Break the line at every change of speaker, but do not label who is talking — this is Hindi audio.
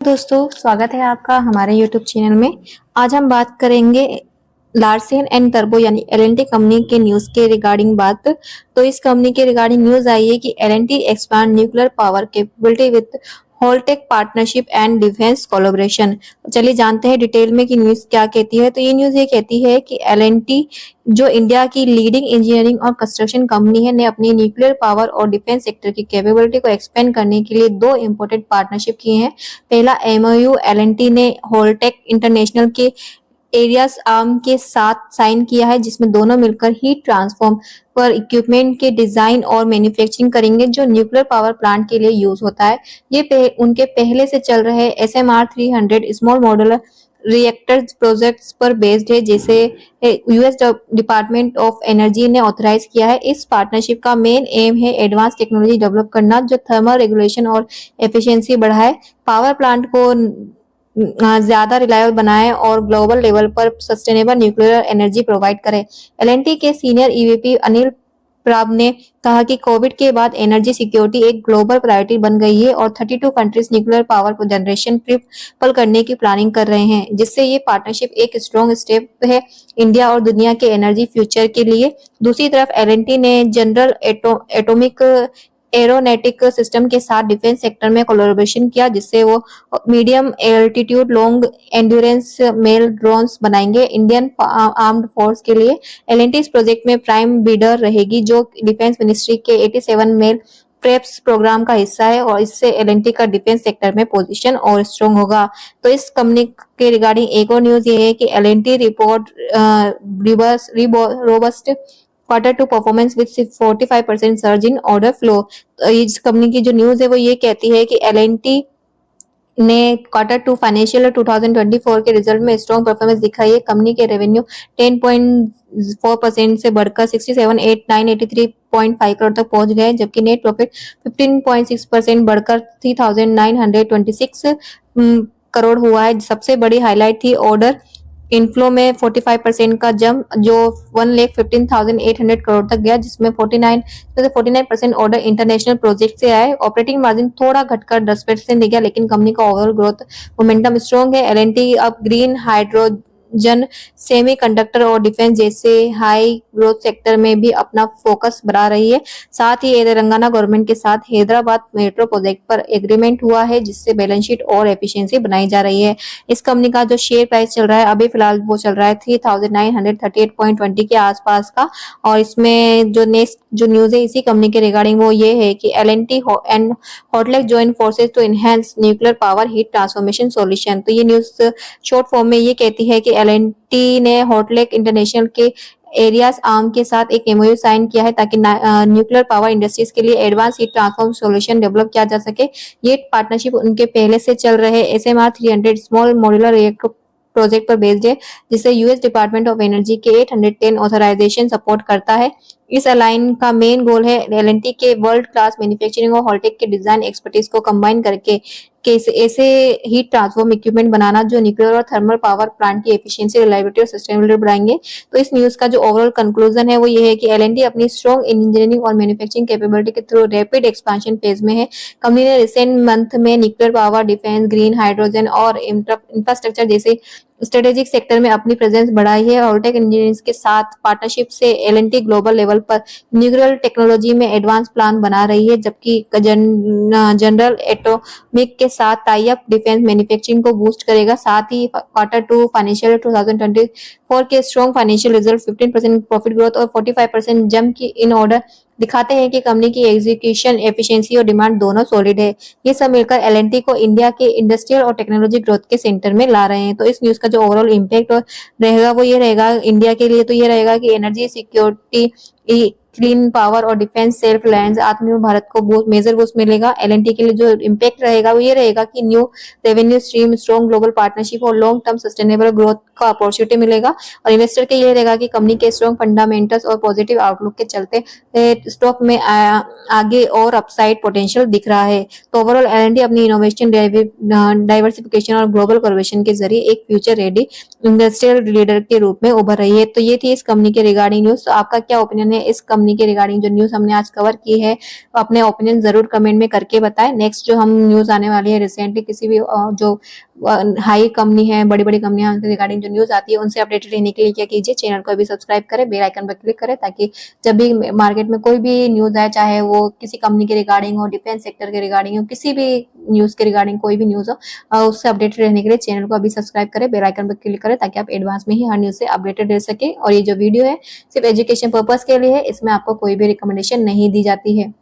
दोस्तों, स्वागत है आपका हमारे YouTube चैनल में। आज हम बात करेंगे लार्सन एंड टर्बो यानी एल&टी कंपनी के न्यूज़ के रिगार्डिंग बात। तो इस कंपनी के रिगार्डिंग न्यूज़ आई है कि L&T expand nuclear power capability with Holtec partnership and defence collaboration. चलिए जानते हैं डिटेल में कि न्यूज़ क्या कहती है। तो ये न्यूज़ ये कहती है कि एल&टी जो इंडिया की लीडिंग इंजीनियरिंग और कंस्ट्रक्शन कंपनी है ने अपनी न्यूक्लियर पावर और डिफेंस सेक्टर की कैपेबिलिटी को एक्सपेंड करने के लिए दो इंपॉर्टेंट पार्टनरशिप किए हैं। पहला एमओयू एल&टी ने होलटेक इंटरनेशनल के एरियाज आर्म के साथ साइन किया है, जिसमें दोनों मिलकर हीट ट्रांसफॉर्म पर इक्विपमेंट के डिजाइन और मैन्युफैक्चरिंग करेंगे जो न्यूक्लियर पावर प्लांट के लिए यूज होता है। ये उनके पहले से चल रहे SMR 300 small modular reactors projects पर बेस्ड है, जिसे यूएस डिपार्टमेंट ऑफ एनर्जी ने ऑथराइज किया है। इस पार्टनरशिप का मेन एम है एडवांस टेक्नोलॉजी डेवलप करना जो थर्मल रेगुलेशन और एफिशिएंसी बढ़ाए, पावर प्लांट को ज्यादा रिलायबल बनाए और ग्लोबल लेवल पर सस्टेनेबल न्यूक्लियर एनर्जी प्रोवाइड करे। एल&टी के सीनियर ईवीपी अनिल प्राब ने कहा कि कोविड के बाद एनर्जी सिक्योरिटी एक ग्लोबल प्रायोरिटी बन गई है और 32 कंट्रीज न्यूक्लियर पावर को जनरेशन ट्रिपल करने की प्लानिंग कर रहे हैं, जिससे ये पार्टनरशिप एक स्ट्रॉन्ग स्टेप है इंडिया और दुनिया के एनर्जी फ्यूचर के लिए। दूसरी तरफ एल&टी ने जनरल एटॉमिक एरोनॉटिक सिस्टम के साथ डिफेंस सेक्टर में कोलैबोरेशन किया, जिससे वो medium altitude long endurance male drones बनाएंगे इंडियन आर्म्ड फोर्स के लिए। एल&टी इस प्रोजेक्ट में प्राइम बिडर रहेगी, जो डिफेंस मिनिस्ट्री के 87 मेल प्रेप्स प्रोग्राम का हिस्सा है और इससे एल&टी का डिफेंस सेक्टर में पोजीशन और स्ट्रॉन्ग होगा। तो इस कंपनी के रिगार्डिंग एक और न्यूज ये है कि L&T report robust Q2 performance with 45% surge in order flow. इस कंपनी की जो न्यूज है वो ये कहती है कि एल&टी ने Q2 फाइनेंशियल 2024 के रिजल्ट में स्ट्रॉन्ग परफॉर्मेंस दिखाई है। कंपनी के रेवेन्यू 10.4% से बढ़कर 67,983.5 करोड़ तक पहुंच गए, जबकि नेट प्रॉफिट 15.6% बढ़कर 3,926 करोड़ हुआ है। सबसे बड़ी हाईलाइट थी ऑर्डर इनफ्लो में 45% का जंप जो 1,15,800 करोड़ तक गया, जिसमें 49% ऑर्डर इंटरनेशनल प्रोजेक्ट से आए। ऑपरेटिंग मार्जिन थोड़ा घटकर 10% गया, लेकिन कंपनी का ओवरऑल ग्रोथ मोमेंटम स्ट्रॉन्ग है। एल&टी अब ग्रीन हाइड्रोजन, सेमीकंडक्टर और डिफेंस जैसे हाई ग्रोथ सेक्टर में भी अपना फोकस बढ़ा रही है। साथ ही तेलंगाना गवर्नमेंट के साथ हैदराबाद मेट्रो प्रोजेक्ट पर एग्रीमेंट हुआ है, जिससे बैलेंस शीट और एफिशिएंसी बनाई जा रही है। इस कंपनी का जो शेयर प्राइस चल रहा है अभी फिलहाल वो चल रहा है 3,938.20 के आसपास का। और इसमें जो नेक्स्ट जो न्यूज है इसी कंपनी के रिगार्डिंग वो ये है कि एल&टी एंड हॉटलेक join forces to enhance nuclear power heat transformation solution. तो ये न्यूज शॉर्ट फॉर्म में ये कहती है कि एल&टी ने हॉटलेक इंटरनेशनल के एरियाज आर्म के साथ एक एमओयू साइन किया है ताकि न्यूक्लियर पावर इंडस्ट्रीज के लिए advance heat transform solution develop किया जा सके। ये पार्टनरशिप उनके पहले से चल रहे SMR 300 small modular reactor project पर बेस्ड है, जिसे यूएस डिपार्टमेंट ऑफ एनर्जी के 810 ऑथराइजेशन सपोर्ट करता है। इस अलाइन का मेन गोल है एल&टी के वर्ल्ड क्लास मैन्युफैक्चरिंग और हॉलटेक के डिजाइन एक्सपर्टीज को कंबाइन करके ऐसे हीट ट्रांसफॉर्म इक्विपमेंट बनाना जो न्यूक्लियर और थर्मल पावर प्लांट की एफिशिएंसी, रिलायबिलिटी और सस्टेनेबिलिटी बढ़ाएंगे। तो इस न्यूज का जो ओवरऑल कंक्लूजन है वो ये है कि एल&टी अपनी स्ट्रॉन्ग इंजीनियरिंग और मैन्युफैक्चरिंग कैपेबिलिटी के थ्रू रैपिड एक्सपेंशन फेज में है। कंपनी ने रिसेंट मंथ में nuclear power, defence, green hydrogen और इंफ्रास्ट्रक्चर जैसे स्ट्रेटेजिक सेक्टर में अपनी प्रेजेंस बढ़ाई है। हॉलटेक इंजीनियरिंग के साथ पार्टनरशिप से एल&टी ग्लोबल लेवल पर न्यूक्लियर टेक्नोलॉजी में एडवांस प्लान बना रही है, जबकि जनरल एटॉमिक के साथ टाई अप डिफेंस मैन्युफैक्चरिंग को बूस्ट करेगा। साथ ही Q2 फाइनेंशियल 2024 के strong financial result 15% profit growth और 45% जंप की इन ऑर्डर दिखाते हैं कि कंपनी की एग्जीक्यूशन एफिशिएंसी और डिमांड दोनों सॉलिड है। ये सब मिलकर एल&टी को इंडिया के इंडस्ट्रियल और टेक्नोलॉजी ग्रोथ के सेंटर में ला रहे हैं। तो इस न्यूज का जो ओवरऑल इम्पैक्ट रहेगा वो ये रहेगा इंडिया के लिए, तो ये रहेगा कि एनर्जी सिक्योरिटी, क्लीन पावर और डिफेंस सेल्फ रिलायंस, आत्मनिर्भर भारत को मेजर बूस्ट मिलेगा। एल&टी के लिए जो इम्पैक्ट रहेगा वो ये रहेगा कि new revenue stream, strong global partnership और लॉन्ग टर्म सस्टेनेबल ग्रोथ का अपॉर्चुनिटी मिलेगा। और इन्वेस्टर के ये रहेगा कि कंपनी के स्ट्रॉन्ग फंडामेंटल्स और पॉजिटिव आउटलुक के चलते स्टॉक में आगे और अपसाइड पोटेंशियल दिख रहा है। तो ओवरऑल एल&टी अपनी इनोवेशन, डाइवर्सिफिकेशन और ग्लोबल कोलैबोरेशन के जरिए एक फ्यूचर रेडी इंडस्ट्रियल लीडर के रूप में उभर रही है। तो ये थी इस कंपनी के रिगार्डिंग न्यूज। तो आपका क्या ओपिनियन है इस कंपनी के रिगार्डिंग जो न्यूज़ हमने आज कवर की है, अपने ओपिनियन ज़रूर कमेंट में करके बताएं। नेक्स्ट जो हम न्यूज़ आने वाली है रिसेंटली किसी भी जो हाई कंपनी है, बड़ी-बड़ी कंपनियाँ उनके रिगार्डिंग जो न्यूज़ आती है उनसे अपडेटेड रहने के लिए क्या कीजिए, चैनल को अभी सब्सक्राइब करें, बेल आइकन पर क्लिक करें ताकि जब भी मार्केट में कोई भी न्यूज़ आए, चाहे वो किसी कंपनी के रिगार्डिंग हो, डिफेंस सेक्टर के रिगार्डिंग हो, किसी भी न्यूज़ के रिगार्डिंग कोई भी न्यूज़ हो, उससे अपडेटेड रहने के लिए चैनल को अभी सब्सक्राइब करें, बेल आइकन पर क्लिक करें ताकि आप एडवांस में ही हर न्यूज़ से अपडेटेड रह सके। और ये जो वीडियो है सिर्फ एजुकेशन पर्पज़ के लिए है, इसमें आपको कोई भी रिकमेंडेशन नहीं दी जाती है।